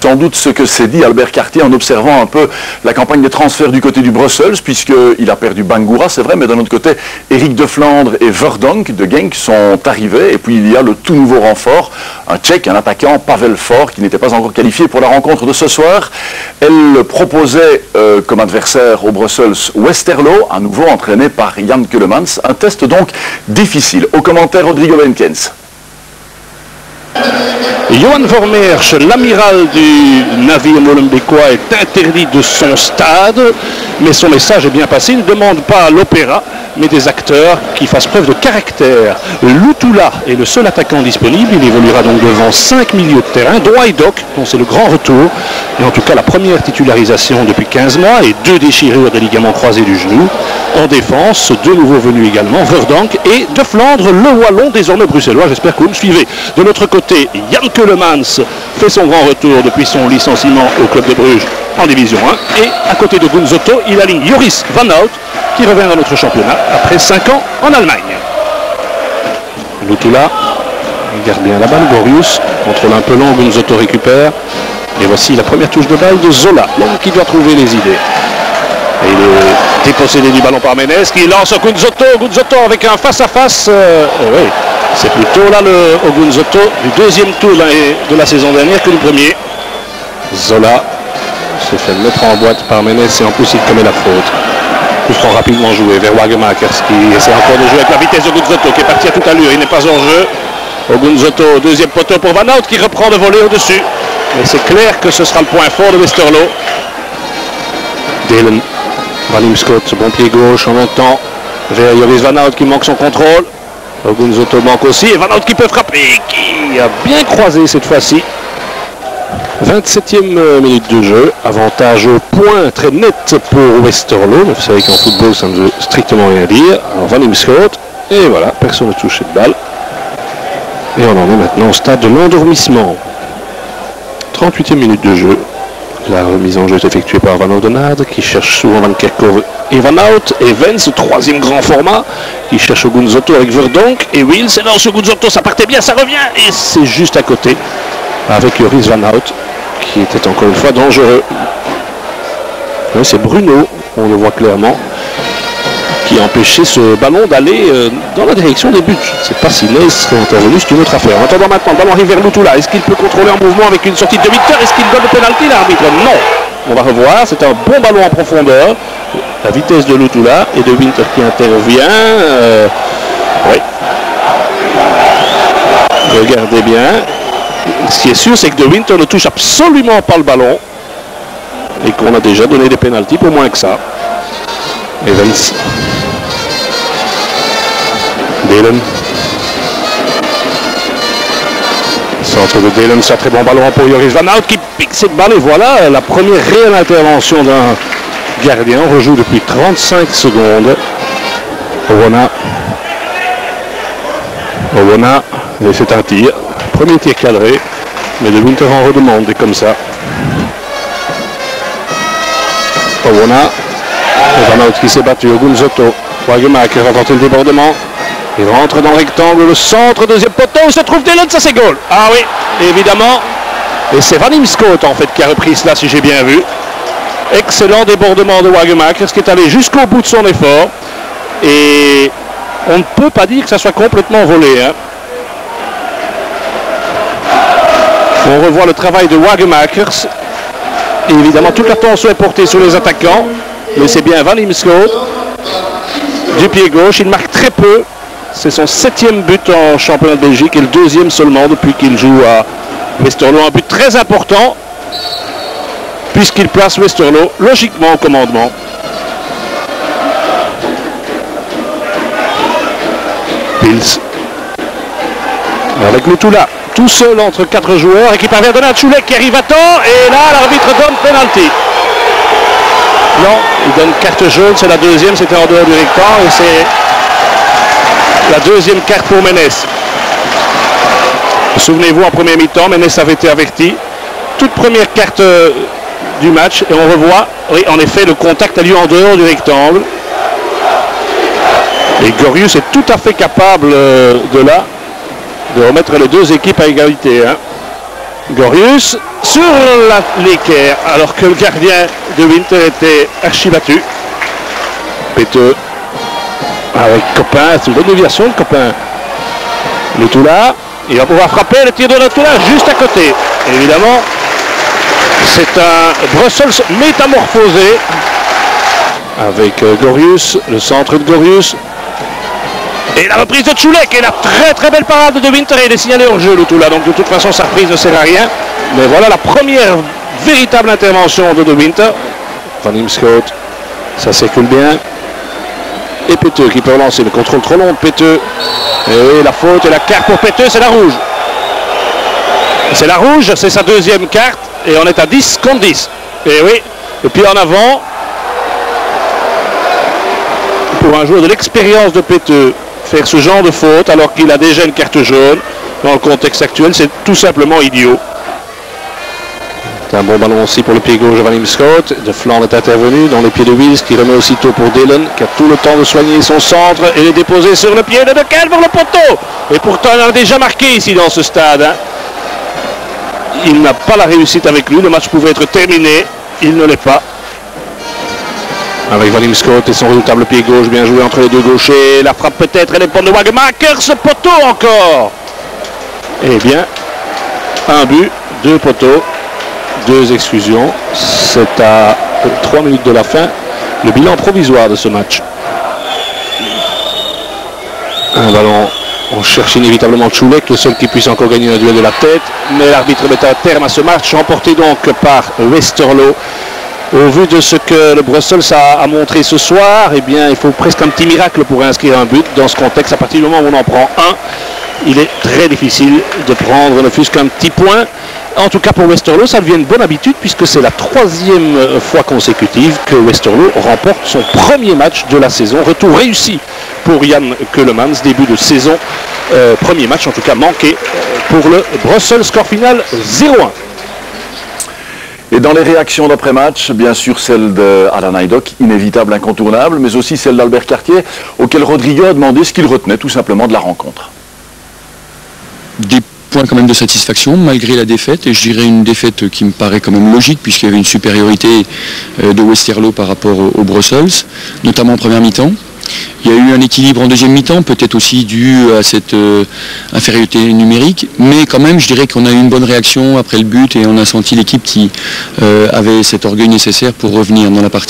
sans doute ce que s'est dit Albert Cartier en observant un peu la campagne des transferts du côté du Brussels, puisqu'il a perdu Bangura, c'est vrai, mais d'un autre côté, Eric de Flandre et Verdonk de Genk sont arrivés, et puis il y a le tout nouveau renfort, un Tchèque, un attaquant, Pavel Fort, qui n'était pas encore qualifié pour la rencontre de ce soir. Elle proposait comme adversaire au Brussels Westerlo, à nouveau entraîné par Jan Keulemans, un test donc difficile. Au commentaire, Rodrigo Benkens. Johan Vermeersch, l'amiral du navire molenbeekois, est interdit de son stade, mais son message est bien passé. Il ne demande pas l'opéra, mais des acteurs qui fassent preuve de caractère. Lutula est le seul attaquant disponible. Il évoluera donc devant 5 milieux de terrain, dont Hajduk, dont c'est le grand retour. Et en tout cas, la première titularisation depuis 15 mois et 2 déchirures des ligaments croisés du genou. En défense, 2 nouveaux venus également, Verdonk et De Flandre, le Wallon, désormais bruxellois. J'espère que vous me suivez. De l'autre côté, Jan Keulemans fait son grand retour depuis son licenciement au club de Bruges en Division 1. Et à côté de Gunsotto, il aligne Joris Van Hout, qui revient dans notre championnat après 5 ans en Allemagne. Lutula, il garde bien la balle, Gorius, contrôle un peu long, Gunsotto récupère. Et voici la première touche de balle de Zola, l'homme qui doit trouver les idées. Et il est dépossédé du ballon par Ménez, qui lance Gunsotto, Gunsotto avec un face-à-face. Oui, c'est plutôt là le Gunsotto du deuxième tour de la saison dernière que du premier. Zola se fait mettre en boîte par Ménez et en plus il commet la faute. Coup franc rapidement joué vers Wagemakers qui essaie encore de jouer avec la vitesse de Gunsotto qui est parti à toute allure, il n'est pas en jeu. Gunsotto, deuxième poteau pour Van Hout qui reprend de voler au-dessus. Mais c'est clair que ce sera le point fort de Westerlo. Delen, Van Imschoot, bon pied gauche en montant vers Joris Van Hout qui manque son contrôle. Gunsotto manque aussi et Van Hout qui peut frapper, qui a bien croisé cette fois-ci. 27e minute de jeu, avantage au point très net pour Westerlo, mais vous savez qu'en football ça ne veut strictement rien dire. Alors Van Imschoot, et voilà, personne n'a touché de balle. Et on en est maintenant au stade de l'endormissement. 38e minute de jeu, la remise en jeu est effectuée par Van Oudenaarde qui cherche souvent Van Kerkhove et Van Hout, et Vens, troisième grand format, qui cherche Gunsotto avec Verdonk et Wils, et non, ce Gunsotto ça partait bien, ça revient, et c'est juste à côté avec Joris Van Hout qui était encore une fois dangereux. C'est Bruno, on le voit clairement, qui a empêché ce ballon d'aller dans la direction des buts. Je ne sais pas si Ney serait intervenu, c'est une autre affaire. En attendant maintenant, le ballon arrive vers Lutula. Est-ce qu'il peut contrôler en mouvement avec une sortie de Winter? Est-ce qu'il donne le pénalty, l'arbitre? Non. On va revoir, c'est un bon ballon en profondeur. La vitesse de Lutula et de Winter qui intervient. Oui. Regardez bien. Ce qui est sûr, c'est que De Winter ne touche absolument pas le ballon. Et qu'on a déjà donné des pénaltys pour moins que ça. Evans. Delen. Centre de Delen, c'est un très bon ballon pour Joris Van Hout qui pique cette balle. Et voilà la première réelle intervention d'un gardien. On rejoue depuis 35 secondes. Owona, c'est un tir. Premier tir cadré. Mais De Winter en redemande, et comme ça. Owona. Van Hout qui s'est battu au Gunsotto. Wagemakers va tenter le débordement. Il rentre dans le rectangle, le centre, deuxième poteau, il se trouve Delen, ça c'est goal. Ah oui, évidemment. Et c'est Van Imschoot en fait qui a repris cela, si j'ai bien vu. Excellent débordement de Wagemakers qui est allé jusqu'au bout de son effort. Et on ne peut pas dire que ça soit complètement volé. Hein. On revoit le travail de Wagemakers. Et évidemment, toute l'attention est portée sur les attaquants. Mais c'est bien Van Imschoot. Du pied gauche, il marque très peu. C'est son 7e but en championnat de Belgique et le 2e seulement depuis qu'il joue à Westerlo. Un but très important puisqu'il place Westerlo logiquement au commandement. Pils. Avec Lutula, tout seul entre 4 joueurs et qui parvient à donner un Tchoulek qui arrive à temps. Et là, l'arbitre donne penalty. Non, il donne carte jaune, c'est la deuxième, c'était en dehors du rectangle et c'est la deuxième carte pour Ménez. Souvenez-vous, en première mi-temps, Ménez avait été averti. Toute première carte du match et on revoit, oui, en effet, le contact a lieu en dehors du rectangle. Et Gorius est tout à fait capable de remettre les deux équipes à égalité. Hein. Gorius sur l'équerre, alors que le gardien de Winter était archi-battu. Péteux avec Copain, c'est une bonne déviation, le Copain. Le Toula, il va pouvoir frapper le tir de le Toula juste à côté. Et évidemment, c'est un Brussels métamorphosé avec Gorius, le centre de Gorius. Et la reprise de Tchoulek et la très belle parade de Winter, et il est signalé hors jeu le Toula, donc de toute façon sa reprise ne sert à rien. Mais voilà la première véritable intervention de Winter. Van Imschoot, ça circule bien. Et Péteux qui peut relancer le contrôle trop long de Péteux. Et la faute et la carte pour Péteux, c'est la rouge. C'est la rouge, c'est sa deuxième carte. Et on est à 10 contre 10. Et oui, le pied en avant. Pour un joueur de l'expérience de Péteux, faire ce genre de faute alors qu'il a déjà une carte jaune, dans le contexte actuel, c'est tout simplement idiot. C'est un bon ballon aussi pour le pied gauche de Van Imschoot. De Flandre est intervenu dans les pieds de Wills qui remet aussitôt pour Dillon, qui a tout le temps de soigner son centre et les déposer sur le pied de Dequel pour le poteau. Et pourtant, il a déjà marqué ici dans ce stade. Hein. Il n'a pas la réussite avec lui. Le match pouvait être terminé. Il ne l'est pas. Avec Van Imschoot et son redoutable pied gauche, bien joué entre les deux gauchers. La frappe peut-être, elle est pour de Wagemaker, ce poteau encore. Eh bien, un but, 2 poteaux, 2 exclusions. C'est à 3 minutes de la fin le bilan provisoire de ce match. Un ballon, on cherche inévitablement Tchoulek, le seul qui puisse encore gagner un duel de la tête. Mais l'arbitre met un terme à ce match, remporté donc par Westerlo. Au vu de ce que le Brussels a montré ce soir, eh bien, il faut presque un petit miracle pour inscrire un but. Dans ce contexte, à partir du moment où on en prend un, il est très difficile de prendre ne fût-ce qu'un petit point. En tout cas pour Westerlo, ça devient une bonne habitude puisque c'est la 3e fois consécutive que Westerlo remporte son premier match de la saison. Retour réussi pour Jan Keulemans, début de saison. Premier match en tout cas manqué pour le Brussels, score final 0-1. Et dans les réactions d'après-match, bien sûr celle d'Alan Haydock, inévitable, incontournable, mais aussi celle d'Albert Cartier, auquel Rodrigo a demandé ce qu'il retenait tout simplement de la rencontre. Des points quand même de satisfaction malgré la défaite, et je dirais une défaite qui me paraît quand même logique puisqu'il y avait une supériorité de Westerlo par rapport au Brussels, notamment en première mi-temps. Il y a eu un équilibre en deuxième mi-temps, peut-être aussi dû à cette infériorité numérique, mais quand même je dirais qu'on a eu une bonne réaction après le but et on a senti l'équipe qui avait cet orgueil nécessaire pour revenir dans la partie.